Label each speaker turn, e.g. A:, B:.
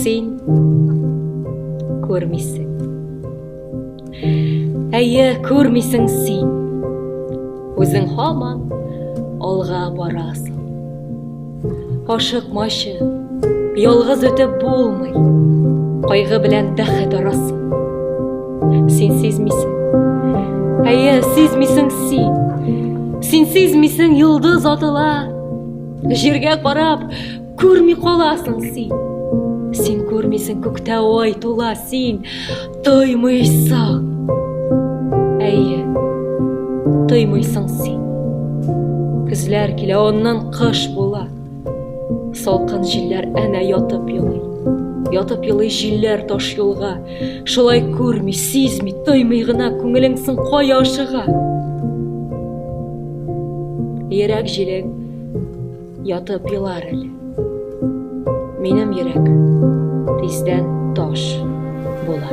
A: сен көрмейсің. Әйе, көрмейсің сен. Өзің хаман алға барасың. Ашықмашы, ялғыз өтіп болмай, қайғы білән дәхет арасың. Сен сезмейсің. Әйе, сезмейсің сен. Сен сезмейсің, йылдыз атыла. Жерге қарап, көрмей қаласың сен. Сен көрмейсің, көкте ай тола, сен тоймайсың. Әйе, тоймайсың сен. Күзләр келе, оннан қыш бола. Салқын жилләр әнә ятып елый. Ятып елый жилләр таш юлга. Шулай көрмей, сезмей, тоймай гына күңелеңсің кая ашыга. Йөрәк җилең ятып елар әле. Минем йөрәк тиздән таш була.